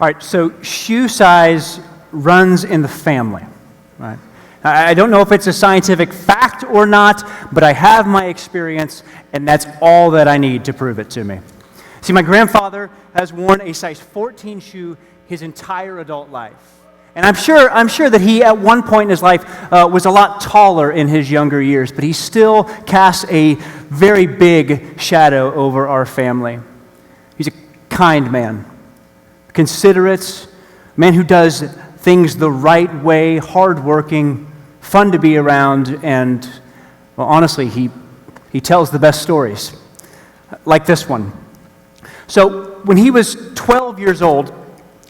All right, so shoe size runs in the family, right? I don't know if it's a scientific fact or not, but I have my experience, and that's all that I need to prove it to me. See, my grandfather has worn a size 14 shoe his entire adult life. And I'm sure that he, at one point in his life, was a lot taller in his younger years, but he still casts a very big shadow over our family. He's a kind man, considerate, man who does things the right way, hardworking, fun to be around, and, well, honestly, he tells the best stories, like this one. So when he was 12 years old,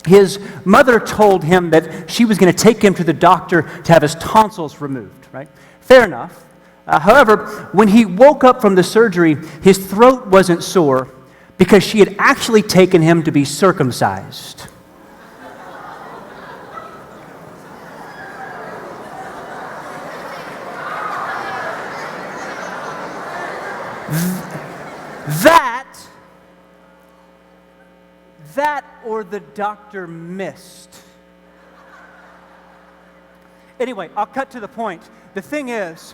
his mother told him that she was going to take him to the doctor to have his tonsils removed, right? Fair enough. However, when he woke up from the surgery, his throat wasn't sore because she had actually taken him to be circumcised. That or the doctor missed. Anyway, I'll cut to the point. The thing is,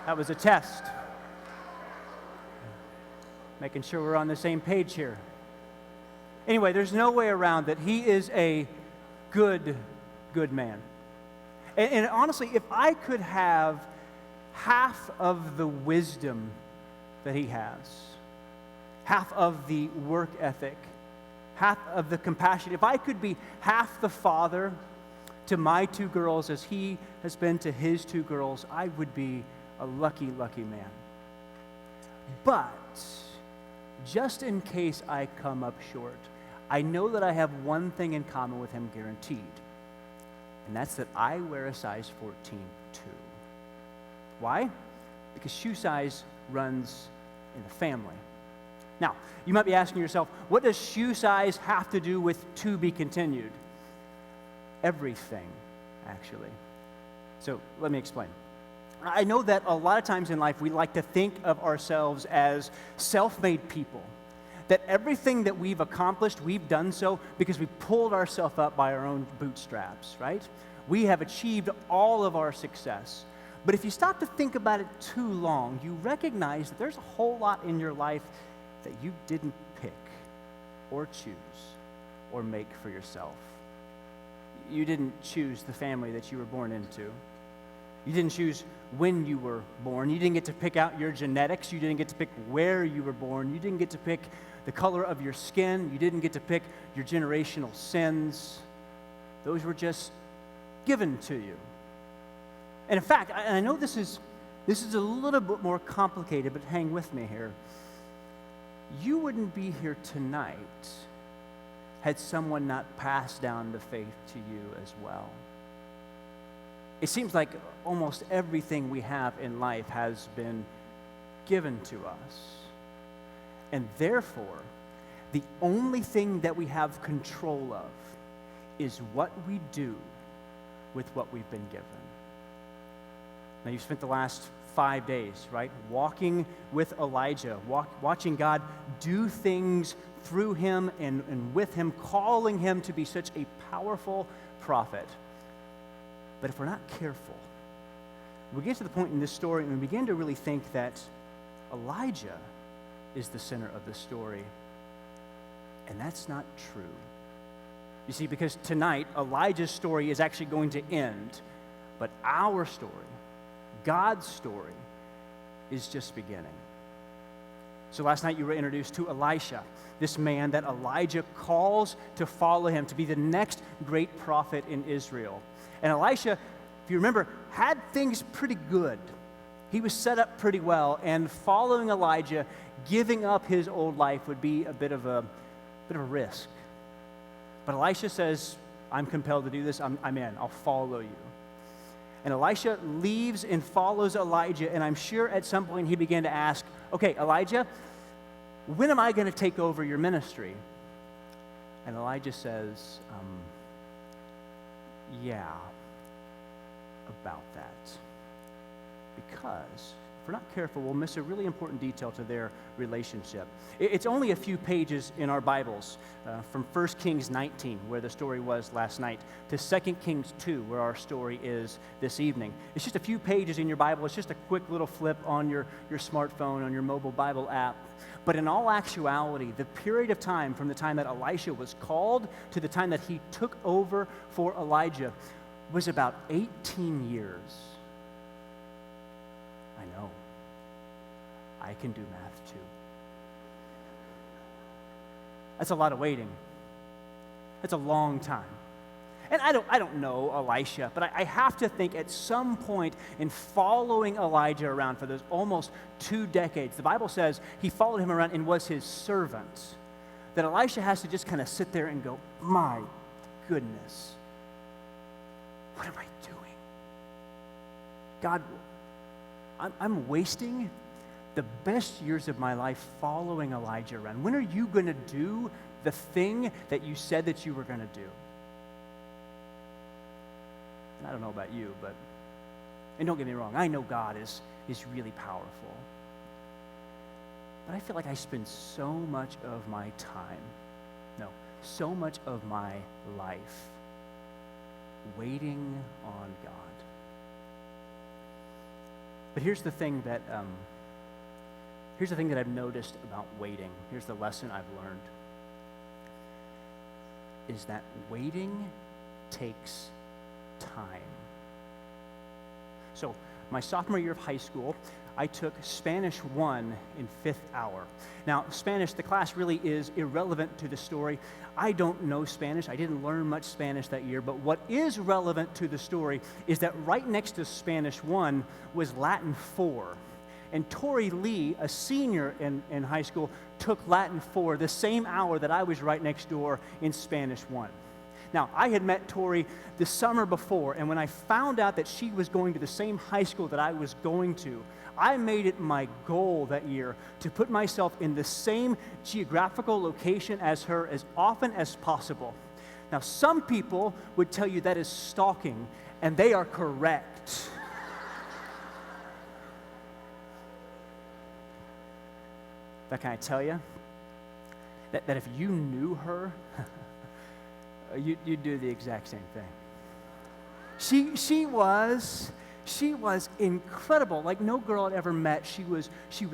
that was a test. Making sure we're on the same page here. Anyway, there's no way around that. He is a good man. And honestly, if I could have half of the wisdom that he has, half of the work ethic, half of the compassion, if I could be half the father to my two girls as he has been to his two girls, I would be a lucky man. But just in case I come up short, I know that I have one thing in common with him guaranteed, and that's that I wear a size 14 too. Why? Because shoe size runs in the family. Now, you might be asking yourself, what does shoe size have to do with to be continued? Everything, actually. So let me explain. I know that a lot of times in life we like to think of ourselves as self-made people. That everything that we've accomplished, we've done so because we pulled ourselves up by our own bootstraps, right? We have achieved all of our success. But if you stop to think about it too long, you recognize that there's a whole lot in your life that you didn't pick or choose or make for yourself. You didn't choose the family that you were born into. You didn't choose when you were born. You didn't get to pick out your genetics. You didn't get to pick where you were born. You didn't get to pick the color of your skin. You didn't get to pick your generational sins. Those were just given to you. And in fact, I know this is a little bit more complicated, but hang with me here. You wouldn't be here tonight had someone not passed down the faith to you as well. It seems like almost everything we have in life has been given to us. And therefore, the only thing that we have control of is what we do with what we've been given. Now, you've spent the last 5 days, right, walking with Elijah, watching God do things through him and with him, calling him to be such a powerful prophet. But if we're not careful, we get to the point in this story and we begin to really think that Elijah is the center of the story. And that's not true. You see, because tonight, Elijah's story is actually going to end, but our story, God's story, is just beginning. So last night you were introduced to Elisha, this man that Elijah calls to follow him, to be the next great prophet in Israel. And Elisha, if you remember, had things pretty good. He was set up pretty well, and following Elijah, giving up his old life would be a bit of a risk. But Elisha says, I'm compelled to do this. I'm in. I'll follow you. And Elisha leaves and follows Elijah, and I'm sure at some point he began to ask, okay, Elijah, when am I going to take over your ministry? And Elijah says, yeah, about that. Because if we're not careful, we'll miss a really important detail to their relationship. It's only a few pages in our Bibles, from 1 Kings 19, where the story was last night, to 2 Kings 2, where our story is this evening. It's just a few pages in your Bible. It's just a quick little flip on your smartphone, on your mobile Bible app. But in all actuality, the period of time from the time that Elisha was called to the time that he took over for Elijah was about 18 years. I know. I can do math too. That's a lot of waiting. That's a long time. And I don't know Elisha, but I have to think at some point in following Elijah around for those almost 2 decades, the Bible says he followed him around and was his servant, that Elisha has to just kind of sit there and go, my goodness, what am I doing? God, I'm wasting the best years of my life following Elijah around. When are you going to do the thing that you said that you were going to do? And I don't know about you, and don't get me wrong, I know God is really powerful. But I feel like I spend so much of my time, so much of my life waiting on God. But here's the thing that I've noticed about waiting. Here's the lesson I've learned, is that waiting takes time. So, my sophomore year of high school, I took Spanish 1 in 5th hour. Now, Spanish, the class really is irrelevant to the story. I don't know Spanish. I didn't learn much Spanish that year, but what is relevant to the story is that right next to Spanish 1 was Latin 4. And Tori Lee, a senior in high school, took Latin 4 the same hour that I was right next door in Spanish 1. Now, I had met Tori the summer before, and when I found out that she was going to the same high school that I was going to, I made it my goal that year to put myself in the same geographical location as her as often as possible. Now, some people would tell you that is stalking, and they are correct. But can I tell you that if you knew her, you'd do the exact same thing. She was incredible, like no girl I'd ever met. She was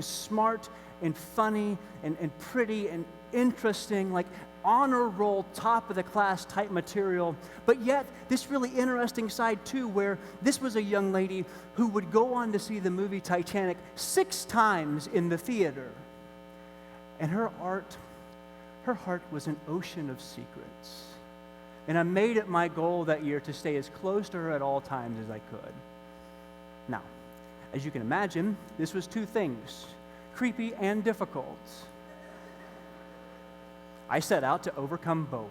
smart and funny and pretty and interesting, like honor roll, top of the class type material. But yet, this really interesting side too, where this was a young lady who would go on to see the movie Titanic 6 times in the theater. And her heart was an ocean of secrets. And I made it my goal that year to stay as close to her at all times as I could. Now, as you can imagine, this was 2 things, creepy and difficult. I set out to overcome both.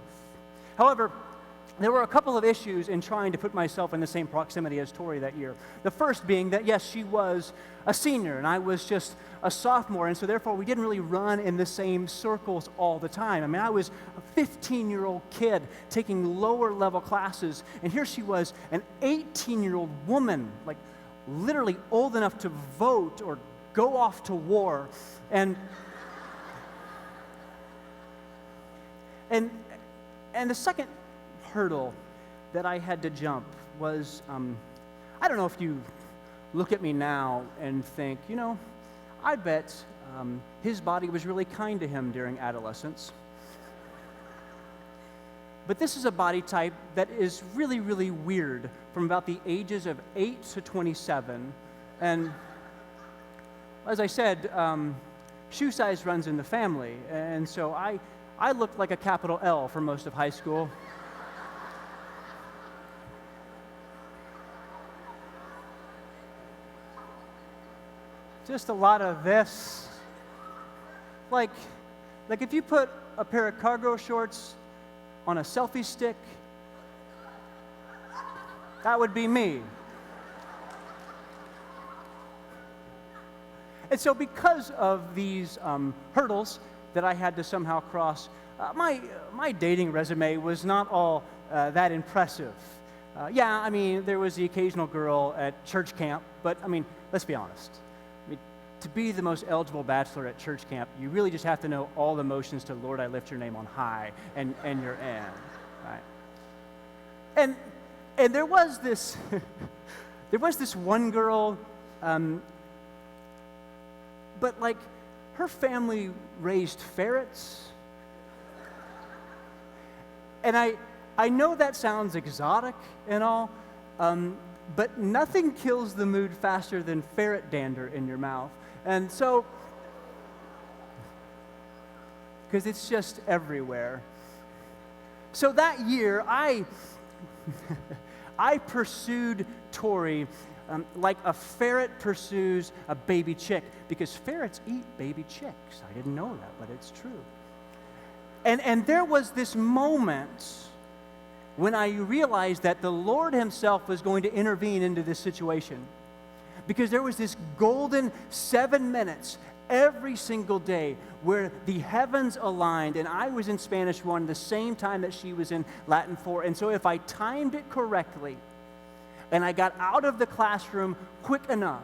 However, there were a couple of issues in trying to put myself in the same proximity as Tori that year. The first being that, yes, she was a senior and I was just a sophomore, and so therefore we didn't really run in the same circles all the time. I mean, I was a 15-year-old kid taking lower level classes, and here she was, an 18-year-old woman, like literally old enough to vote or go off to war. And the second hurdle that I had to jump was, I don't know if you look at me now and think, I bet his body was really kind to him during adolescence. But this is a body type that is really, really weird from about the ages of 8 to 27. And as I said, shoe size runs in the family. And so I looked like a capital L for most of high school. Just a lot of this. Like if you put a pair of cargo shorts on a selfie stick, that would be me. And so because of these hurdles that I had to somehow cross, my dating resume was not all that impressive. Yeah, I mean, there was the occasional girl at church camp, but I mean, let's be honest. I mean, to be the most eligible bachelor at church camp, you really just have to know all the motions to Lord, I lift your name on high, and you're in, right? And there was this, there was this one girl, but like her family raised ferrets. And I know that sounds exotic and all, but nothing kills the mood faster than ferret dander in your mouth. And so, because it's just everywhere. So that year, I pursued Tori like a ferret pursues a baby chick, because ferrets eat baby chicks. I didn't know that, but it's true. And there was this moment when I realized that the Lord himself was going to intervene into this situation, because there was this golden 7 minutes every single day where the heavens aligned, and I was in Spanish 1 the same time that she was in Latin 4. And so if I timed it correctly and I got out of the classroom quick enough,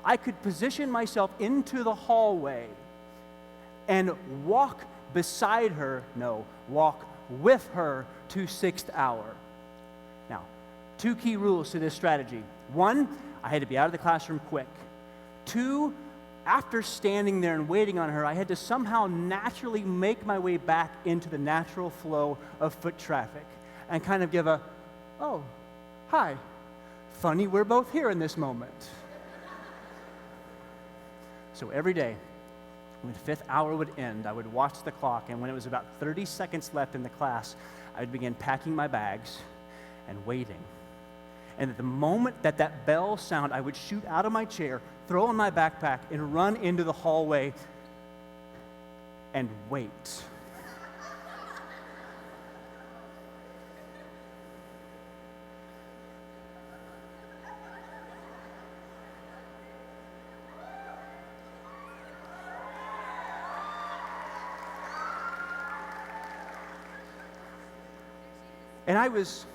I could position myself into the hallway and walk beside her, walk with her to 6th hour. Now, 2 key rules to this strategy. 1, I had to be out of the classroom quick. 2, after standing there and waiting on her, I had to somehow naturally make my way back into the natural flow of foot traffic and kind of give a, oh, hi, funny we're both here in this moment. So every day, when the 5th hour would end, I would watch the clock, and when it was about 30 seconds left in the class, I would begin packing my bags and waiting. And at the moment that that bell sounded, I would shoot out of my chair, throw on my backpack, and run into the hallway and wait. And I was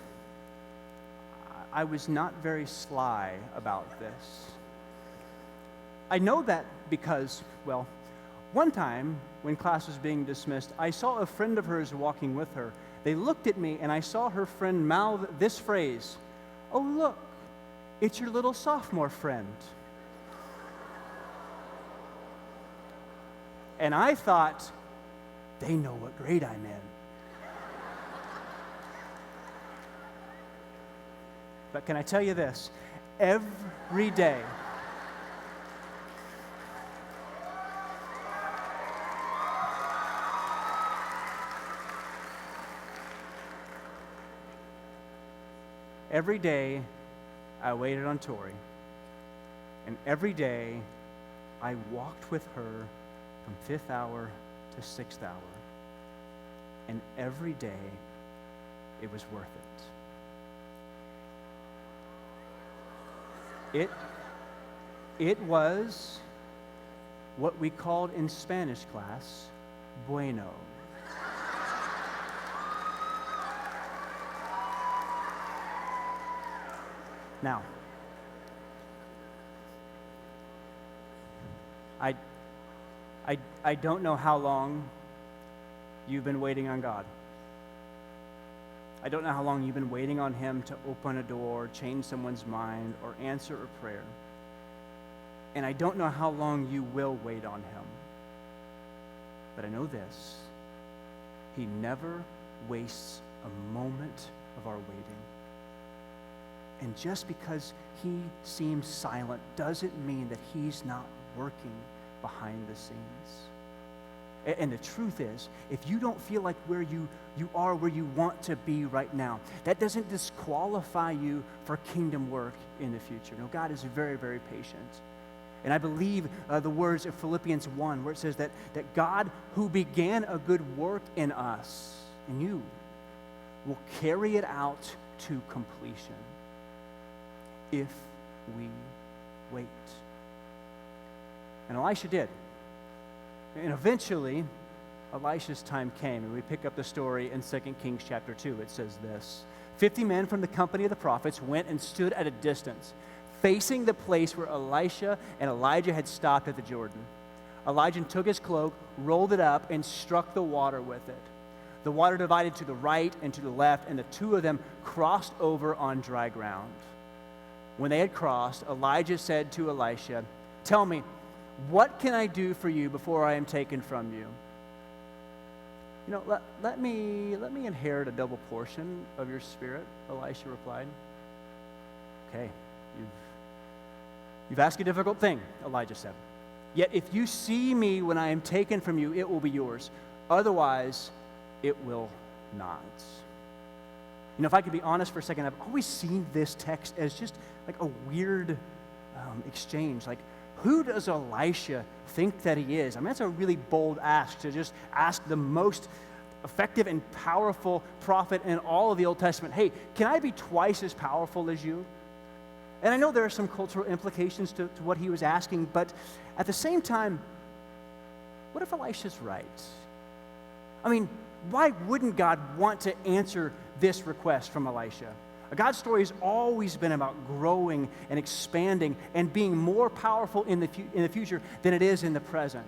not very sly about this. I know that because, well, one time when class was being dismissed, I saw a friend of hers walking with her. They looked at me, and I saw her friend mouth this phrase, "Oh, look, it's your little sophomore friend." And I thought, they know what grade I'm in. But can I tell you this? Every day, I waited on Tori, and every day I walked with her from 5th hour to 6th hour, and every day it was worth it. It was what we called in Spanish class, bueno. Now, I don't know how long you've been waiting on God. I don't know how long you've been waiting on him to open a door, change someone's mind, or answer a prayer. And I don't know how long you will wait on him. But I know this: he never wastes a moment of our waiting. And just because he seems silent doesn't mean that he's not working behind the scenes. And the truth is, if you don't feel like where you are where you want to be right now, that doesn't disqualify you for kingdom work in the future. No, God is very, very patient. And I believe the words of Philippians 1, where it says that God, who began a good work in us, in you, will carry it out to completion if we wait. And Elisha did. And eventually, Elisha's time came, and we pick up the story in 2 Kings chapter 2. It says this: 50 men from the company of the prophets went and stood at a distance, facing the place where Elisha and Elijah had stopped at the Jordan. Elijah took his cloak, rolled it up, and struck the water with it. The water divided to the right and to the left, and the two of them crossed over on dry ground. When they had crossed, Elijah said to Elisha, "Tell me, what can I do for you before I am taken from you?" Let me inherit a double portion of your spirit, Elisha replied. Okay, you've asked a difficult thing, Elijah said. Yet if you see me when I am taken from you, it will be yours. Otherwise, it will not. If I could be honest for a second, I've always seen this text as just like a weird exchange. Like, who does Elisha think that he is? I mean, that's a really bold ask, to just ask the most effective and powerful prophet in all of the Old Testament, hey, can I be twice as powerful as you? And I know there are some cultural implications to what he was asking, but at the same time, what if Elisha's right? I mean, why wouldn't God want to answer this request from Elisha? God's story has always been about growing and expanding and being more powerful in the future than it is in the present.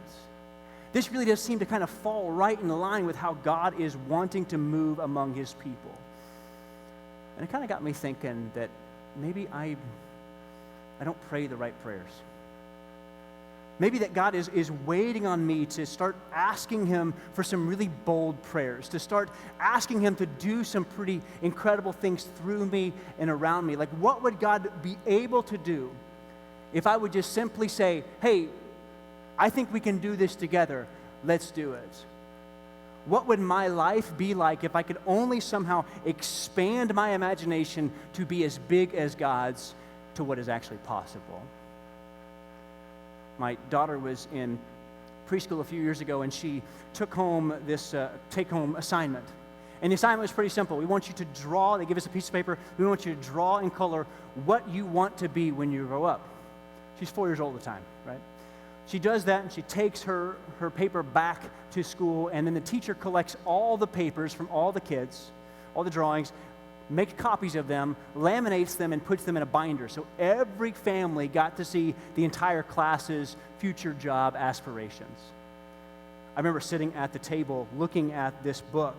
This really does seem to kind of fall right in line with how God is wanting to move among his people. And it kind of got me thinking that maybe I don't pray the right prayers. Maybe that God is waiting on me to start asking him for some really bold prayers, to start asking him to do some pretty incredible things through me and around me. Like, what would God be able to do if I would just simply say, hey, I think we can do this together, let's do it? What would my life be like if I could only somehow expand my imagination to be as big as God's to what is actually possible? My daughter was in preschool a few years ago, and she took home this take-home assignment. And the assignment was pretty simple. We want you to draw. They give us a piece of paper. We want you to draw in color what you want to be when you grow up. She's 4 years old at the time, right? She does that, and she takes her paper back to school, and then the teacher collects all the papers from all the kids, all the drawings, makes copies of them, laminates them, and puts them in a binder. So every family got to see the entire class's future job aspirations. I remember sitting at the table looking at this book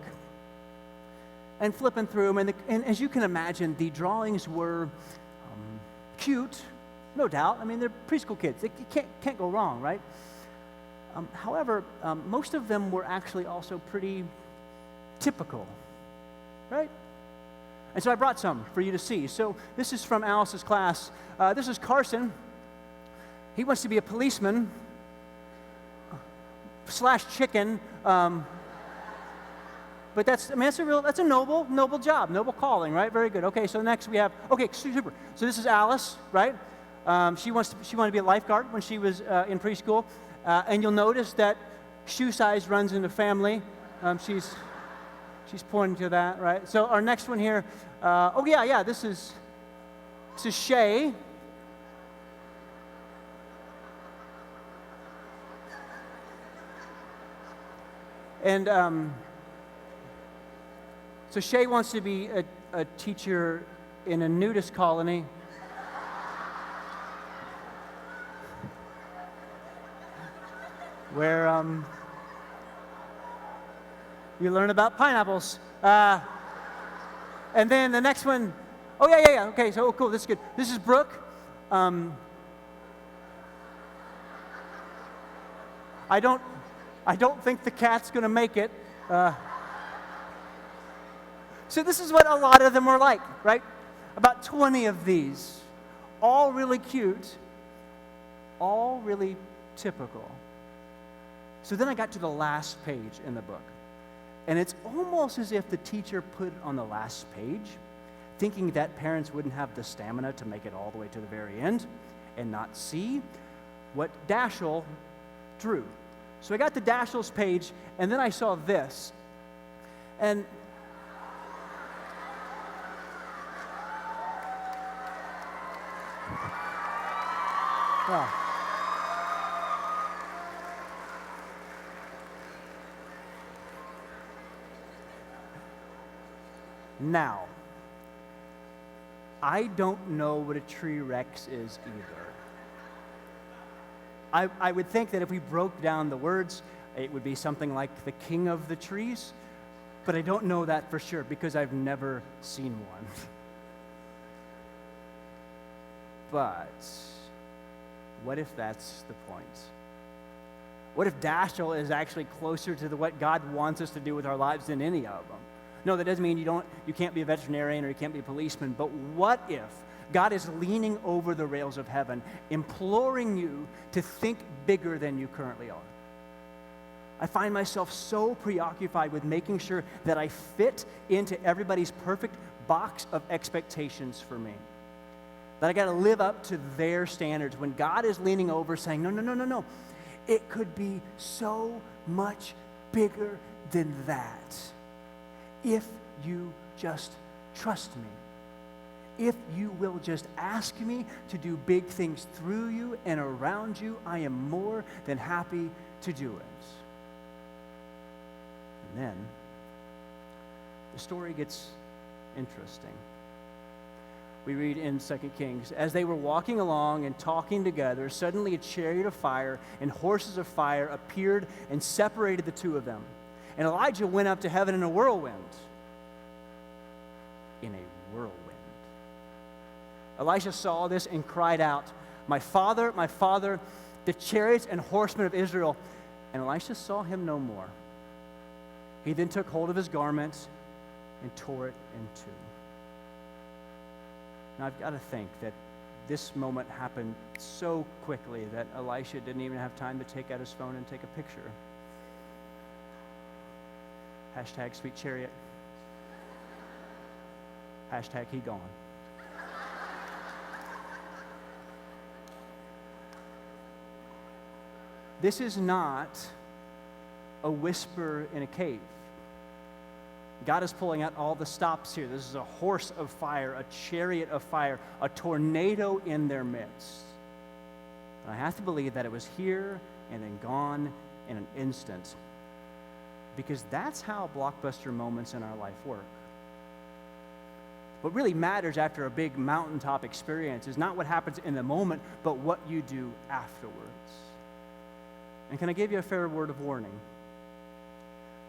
and flipping through them, and as you can imagine, the drawings were cute, no doubt. I mean, they're preschool kids. You can't go wrong, right? However, most of them were actually also pretty typical, right? And so I brought some for you to see. So this is from Alice's class. This is Carson. He wants to be a policeman / chicken. But that's a noble job, noble calling, right? Very good. Okay, so next we have, super. So this is Alice, right? She wanted to be a lifeguard when she was in preschool. And you'll notice that shoe size runs in the family. She's pointing to that, right? So our next one here, this is Shay. And so Shay wants to be a teacher in a nudist colony. Where you learn about pineapples. And then the next one, okay, so cool, this is good. This is Brooke. I don't think the cat's going to make it. So this is what a lot of them are like, right? About 20 of these, all really cute, all really typical. So then I got to the last page in the book. And it's almost as if the teacher put it on the last page, thinking that parents wouldn't have the stamina to make it all the way to the very end and not see what Dashiell drew. So I got to Dashiell's page, and then I saw this. And well, now, I don't know what a tree rex is either. I would think that if we broke down the words, it would be something like the king of the trees, but I don't know that for sure because I've never seen one. But what if that's the point? What if Dashiell is actually closer to what God wants us to do with our lives than any of them? No, that doesn't mean you can't be a veterinarian or you can't be a policeman, but what if God is leaning over the rails of heaven, imploring you to think bigger than you currently are? I find myself so preoccupied with making sure that I fit into everybody's perfect box of expectations for me, that I got to live up to their standards when God is leaning over saying, no. It could be so much bigger than that if you just trust me. If you will just ask me to do big things through you and around you, I am more than happy to do it. And then the story gets interesting. We read in 2 Kings, as they were walking along and talking together, suddenly a chariot of fire and horses of fire appeared and separated the two of them. And Elijah went up to heaven in a whirlwind. In a whirlwind. Elisha saw this and cried out, my father, the chariots and horsemen of Israel. And Elisha saw him no more. He then took hold of his garments and tore it in two. Now, I've got to think that this moment happened so quickly that Elisha didn't even have time to take out his phone and take a picture. Hashtag sweet chariot. Hashtag he gone. This is not a whisper in a cave. God is pulling out all the stops here. This is a horse of fire, a chariot of fire, a tornado in their midst. And I have to believe that it was here and then gone in an instant, because that's how blockbuster moments in our life work. What really matters after a big mountaintop experience is not what happens in the moment, but what you do afterwards. And can I give you a fair word of warning?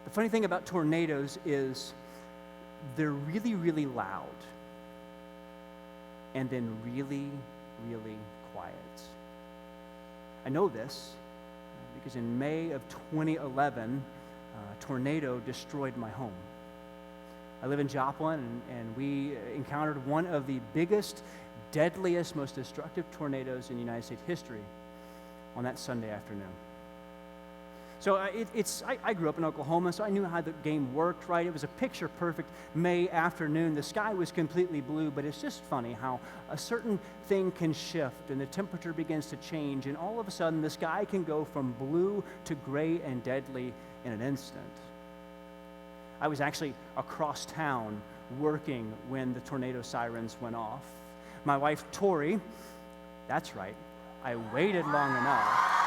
The funny thing about tornadoes is they're really, really loud and then really, really quiet. I know this because in May of 2011, a tornado destroyed my home. I live in Joplin, and we encountered one of the biggest, deadliest, most destructive tornadoes in United States history on that Sunday afternoon. So I grew up in Oklahoma, so I knew how the game worked, right? It was a picture-perfect May afternoon. The sky was completely blue, but it's just funny how a certain thing can shift, and the temperature begins to change, and all of a sudden, the sky can go from blue to gray and deadly in an instant. I was actually across town working when the tornado sirens went off. My wife, Tori, that's right, I waited long enough.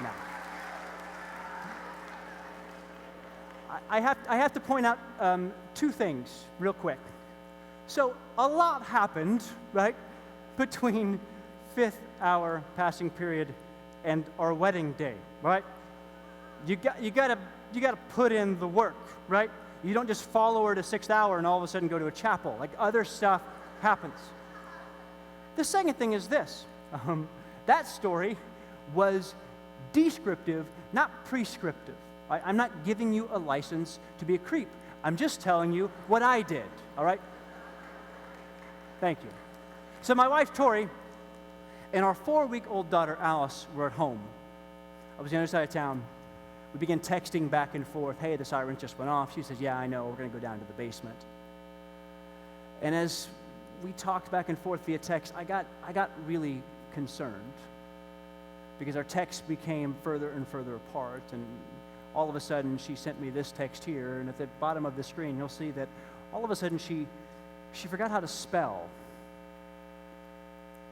Now, I have to point out two things real quick. So a lot happened, right, between 5th hour passing period and our wedding day, right? You gotta put in the work, right? You don't just follow her to 6th hour and all of a sudden go to a chapel. Like, other stuff happens. The second thing is this. That story was descriptive, not prescriptive. Right? I'm not giving you a license to be a creep. I'm just telling you what I did, all right? Thank you. So my wife, Tori, and our 4-week-old daughter, Alice, were at home. I was on the other side of town. We began texting back and forth. Hey, the sirens just went off. She says, yeah, I know. We're going to go down to the basement. And as we talked back and forth via text, I got really concerned because our texts became further and further apart. And all of a sudden, she sent me this text here. And at the bottom of the screen, you'll see that all of a sudden she forgot how to spell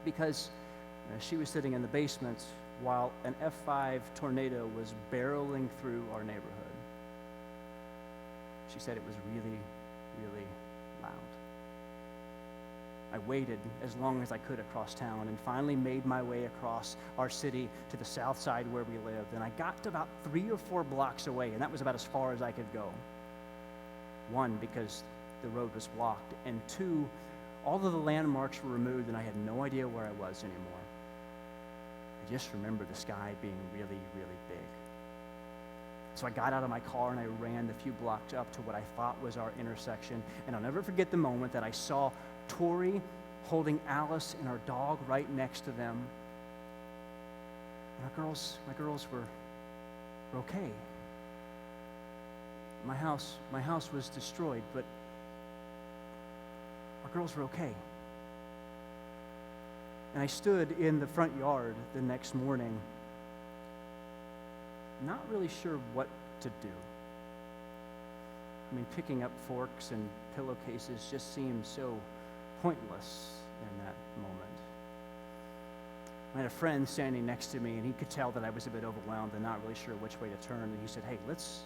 because she was sitting in the basement while an F5 tornado was barreling through our neighborhood. She said it was really, really loud. I waited as long as I could across town and finally made my way across our city to the south side where we lived. And I got to about 3 or 4 blocks away, and that was about as far as I could go. 1, because the road was blocked, and 2, all of the landmarks were removed and I had no idea where I was anymore. I just remember the sky being really, really big. So I got out of my car and I ran the few blocks up to what I thought was our intersection. And I'll never forget the moment that I saw Tori holding Alice and our dog right next to them. And my girls were okay. My house was destroyed, but our girls were okay. And I stood in the front yard the next morning, not really sure what to do. I mean, picking up forks and pillowcases just seemed so pointless in that moment. I had a friend standing next to me, and he could tell that I was a bit overwhelmed and not really sure which way to turn. And he said, "Hey, let's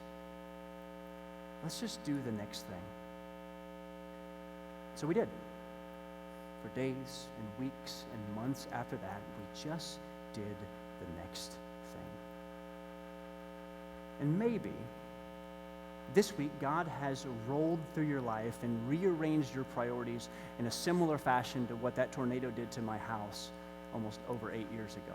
just do the next thing." So we did. For days and weeks and months after that, we just did the next thing. And maybe this week God has rolled through your life and rearranged your priorities in a similar fashion to what that tornado did to my house almost over 8 years ago.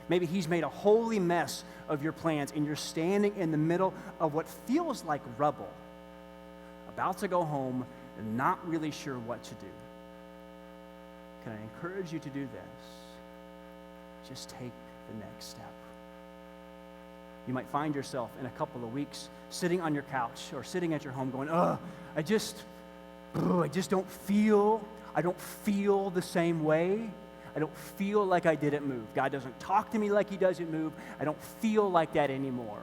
Maybe he's made a holy mess of your plans and you're standing in the middle of what feels like rubble, about to go home and not really sure what to do. Can I encourage you to do this? Just take the next step. You might find yourself in a couple of weeks sitting on your couch or sitting at your home going, I just don't feel the same way. I don't feel like I didn't move. God doesn't talk to me like he doesn't move. I don't feel like that anymore.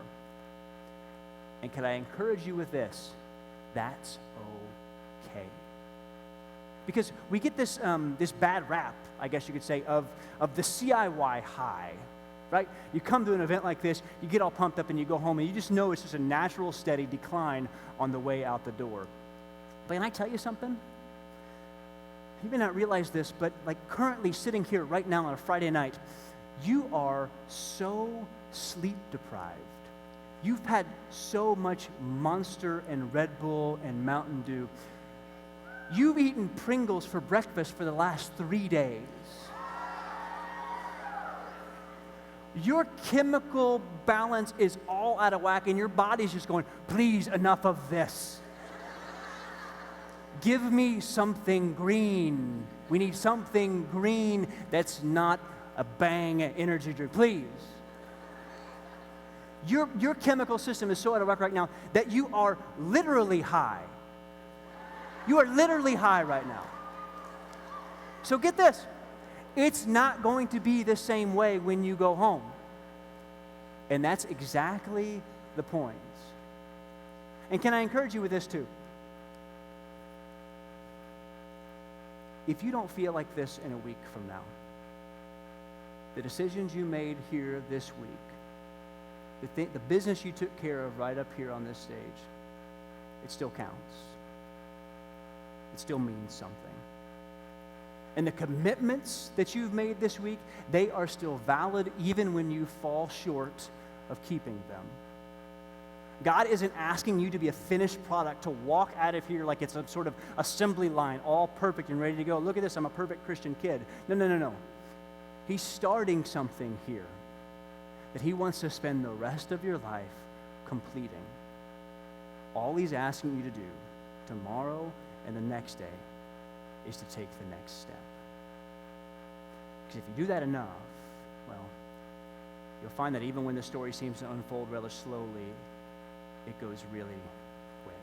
And can I encourage you with this? That's okay. Because we get this bad rap, I guess you could say, of the CIY high. Right? You come to an event like this, you get all pumped up and you go home and you just know it's just a natural, steady decline on the way out the door. But can I tell you something? You may not realize this, but like currently sitting here right now on a Friday night, you are so sleep deprived. You've had so much Monster and Red Bull and Mountain Dew. You've eaten Pringles for breakfast for the last 3 days. Your chemical balance is all out of whack, and your body's just going, please, enough of this. Give me something green. We need something green that's not a Bang energy drink, please. Your chemical system is so out of whack right now that you are literally high. You are literally high right now. So get this. It's not going to be the same way when you go home. And that's exactly the point. And can I encourage you with this too? If you don't feel like this in a week from now, the decisions you made here this week, the business you took care of right up here on this stage, it still counts. It still means something. And the commitments that you've made this week, they are still valid even when you fall short of keeping them. God isn't asking you to be a finished product, to walk out of here like it's a sort of assembly line, all perfect and ready to go. Look at this, I'm a perfect Christian kid. No. He's starting something here that he wants to spend the rest of your life completing. All he's asking you to do tomorrow and the next day is to take the next step. Because if you do that enough, well, you'll find that even when the story seems to unfold rather slowly, it goes really quick.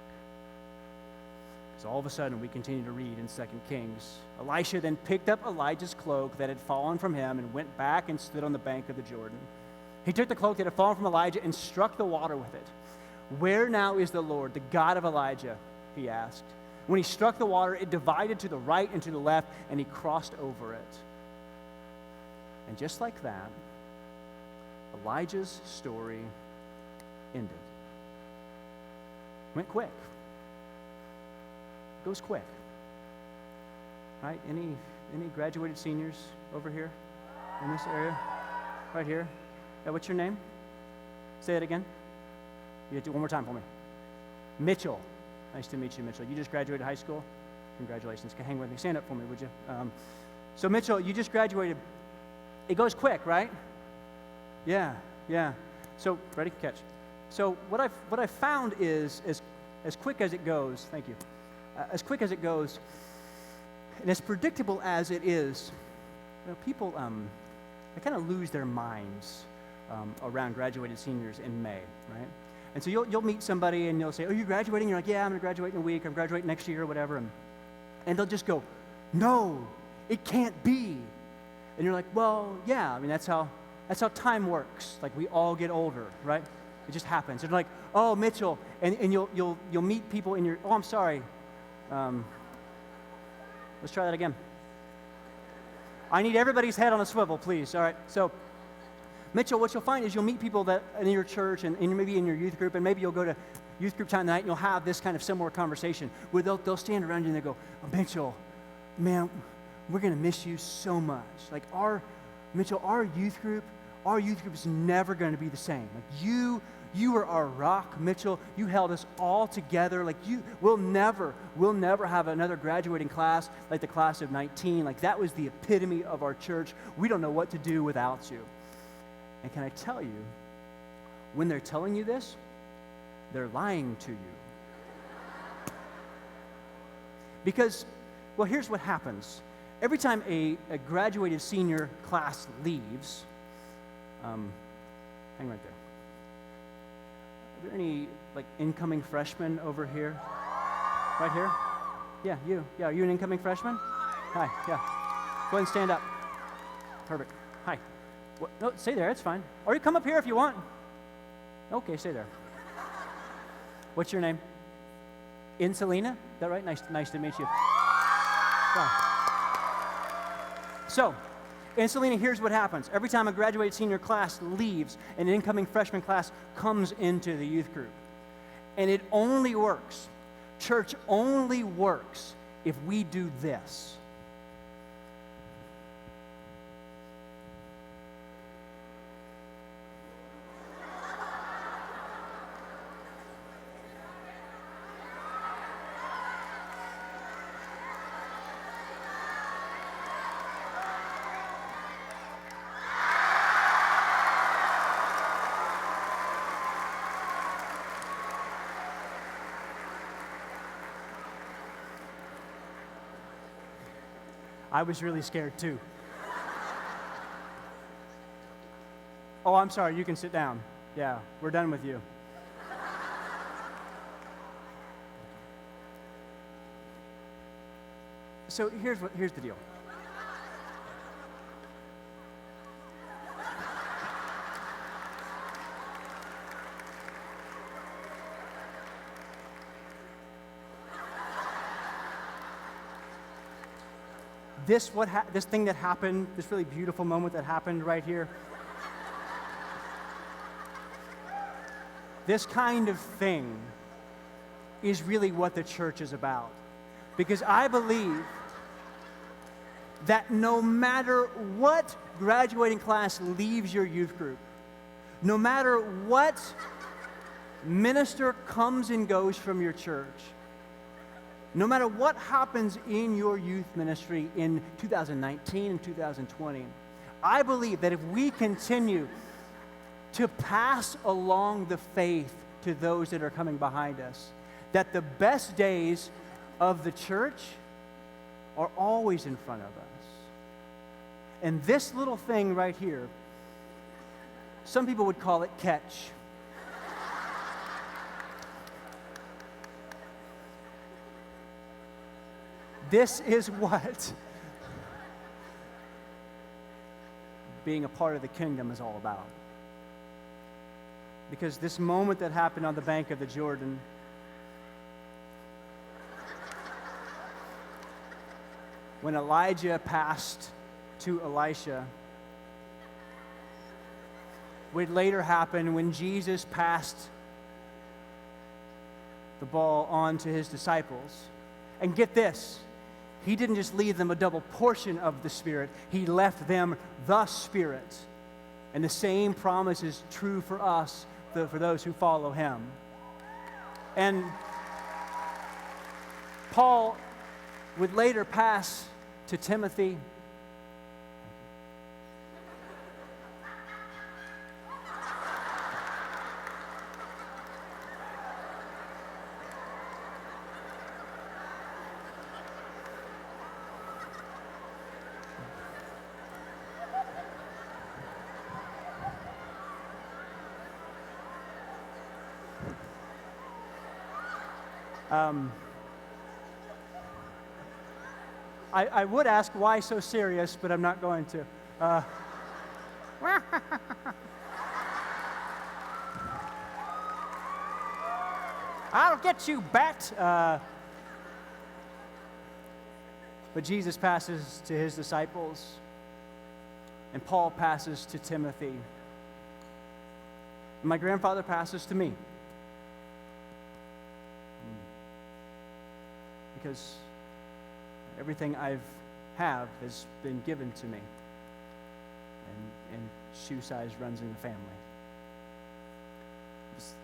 Because all of a sudden, we continue to read in 2 Kings. Elisha then picked up Elijah's cloak that had fallen from him and went back and stood on the bank of the Jordan. He took the cloak that had fallen from Elijah and struck the water with it. "Where now is the Lord, the God of Elijah?" he asked. When he struck the water, it divided to the right and to the left, and he crossed over it. And just like that, Elijah's story ended. Went quick. Goes quick. Right? Any graduated seniors over here in this area? Right here? Yeah, what's your name? Say it again. You do one more time for me. Mitchell. Nice to meet you, Mitchell. You just graduated high school? Congratulations. Hang with me. Stand up for me, would you? So, Mitchell, you just graduated. It goes quick, right? Yeah. So, ready? Catch. So, what I've found is, as quick as it goes, thank you, as quick as it goes, and as predictable as it is, people they kind of lose their minds around graduated seniors in May, right? And so you'll meet somebody and you'll say, "Oh, you're graduating?" You're like, "Yeah, I'm going to graduate in a week. I'm graduating next year," or whatever. And they'll just go, "No, it can't be." And you're like, "Well, yeah. I mean, that's how time works. Like, we all get older, right? It just happens." And they're like, "Oh, Mitchell," and you'll meet people in your. Oh, I'm sorry. Let's try that again. I need everybody's head on a swivel, please. All right. So, Mitchell, what you'll find is you'll meet people that in your church and maybe in your youth group, and maybe you'll go to youth group time tonight and you'll have this kind of similar conversation where they'll stand around you and they go, "Oh, Mitchell, man, we're going to miss you so much. Like our youth group is never going to be the same. Like you were our rock, Mitchell. You held us all together. Like we'll never have another graduating class like the class of 19. Like that was the epitome of our church. We don't know what to do without you." And can I tell you, when they're telling you this, they're lying to you. Because, well, here's what happens. Every time a graduated senior class leaves, hang right there. Are there any, like, incoming freshmen over here? Right here? Yeah, you. Yeah, are you an incoming freshman? Hi, yeah. Go ahead and stand up. Perfect. Hi. What? No, stay there, it's fine. Or you come up here if you want. Okay, stay there. What's your name? Insulina? Is that right? Nice to meet you. Yeah. So, Insulina, here's what happens. Every time a graduated senior class leaves, an incoming freshman class comes into the youth group. And it only works. Church only works if we do this. I was really scared too. Oh, I'm sorry, you can sit down. Yeah, we're done with you. So here's the deal. This thing that happened, this really beautiful moment that happened right here, this kind of thing is really what the church is about. Because I believe that no matter what graduating class leaves your youth group, no matter what minister comes and goes from your church, no matter what happens in your youth ministry in 2019 and 2020, I believe that if we continue to pass along the faith to those that are coming behind us, that the best days of the church are always in front of us. And this little thing right here, some people would call it catch. This is what being a part of the kingdom is all about. Because this moment that happened on the bank of the Jordan, when Elijah passed to Elisha, would later happen when Jesus passed the ball on to his disciples. And get this, he didn't just leave them a double portion of the Spirit, he left them the Spirit. And the same promise is true for us, for those who follow him. And Paul would later pass to Timothy. I would ask why so serious, but I'm not going to. I'll get you, bat. But Jesus passes to his disciples, and Paul passes to Timothy. And my grandfather passes to me. Because everything I have has been given to me. And shoe size runs in the family.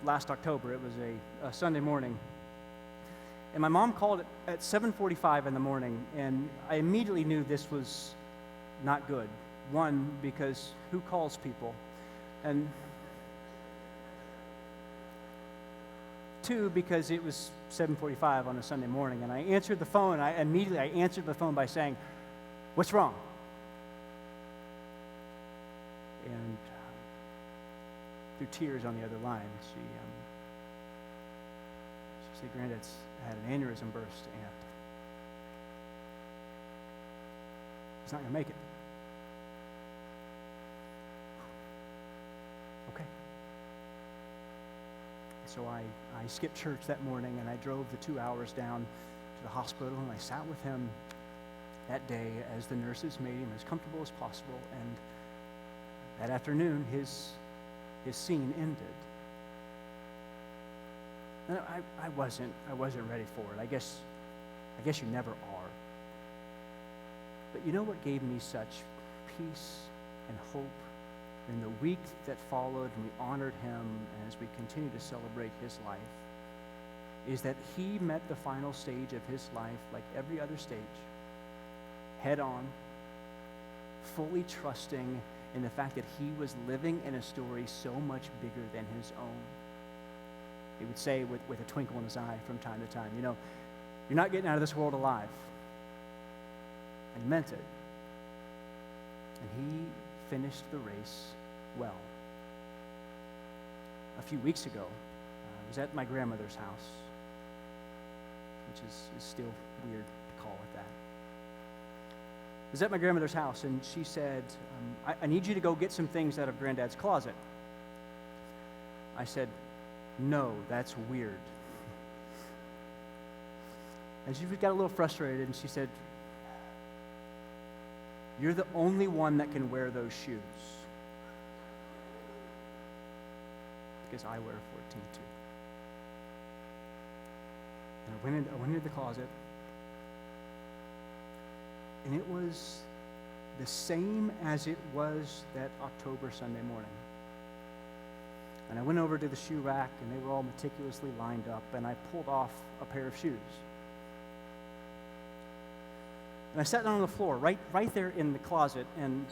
Last October, it was a Sunday morning. And my mom called at 7:45 in the morning, and I immediately knew this was not good. One, because who calls people? And two, because it was 7:45 on a Sunday morning, and I answered the phone, and I answered the phone by saying, "What's wrong?" And through tears on the other line, she said, "Granddad's had an aneurysm burst, and he's not going to make it." Okay. So I skipped church that morning, and I drove the 2 hours down to the hospital, and I sat with him that day as the nurses made him as comfortable as possible. And that afternoon, his scene ended. And I wasn't ready for it. I guess you never are. But you know what gave me such peace and hope in the week that followed, and we honored him as we continue to celebrate his life, is that he met the final stage of his life like every other stage, head on, fully trusting in the fact that he was living in a story so much bigger than his own. He would say with a twinkle in his eye from time to time, you're not getting out of this world alive. And he meant it. And he finished the race well. A few weeks ago, I was at my grandmother's house, which is still weird to call it that. I was at my grandmother's house, and she said, I need you to go get some things out of Granddad's closet. I said, "No, that's weird." And she got a little frustrated, and she said, "You're the only one that can wear those shoes." Because I wear 14 too. And I went into the closet, and it was the same as it was that October Sunday morning. And I went over to the shoe rack, and they were all meticulously lined up, and I pulled off a pair of shoes. And I sat down on the floor, right there in the closet, and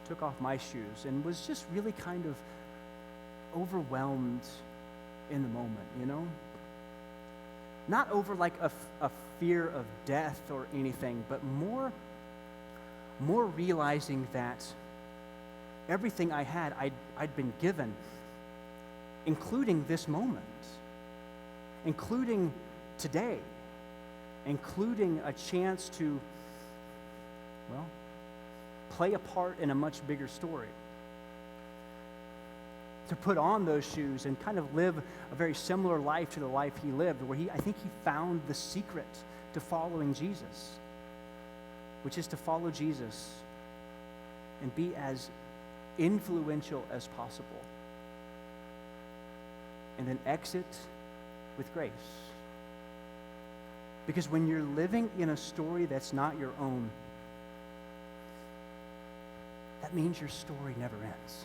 took off my shoes, and was just really kind of overwhelmed in the moment, Not over like a fear of death or anything, but more realizing that everything I had, I'd been given, including this moment, including today, including a chance to, play a part in a much bigger story. To put on those shoes and kind of live a very similar life to the life he lived, where I think he found the secret to following Jesus, which is to follow Jesus and be as influential as possible. and then exit with grace. Because when you're living in a story that's not your own, that means your story never ends.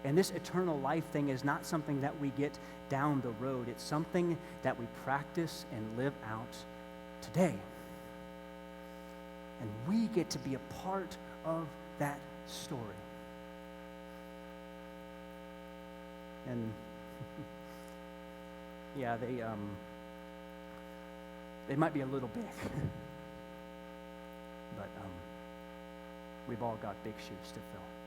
And this eternal life thing is not something that we get down the road. It's something that we practice and live out today. And we get to be a part of that story. And yeah, they might be a little big, but we've all got big shoes to fill.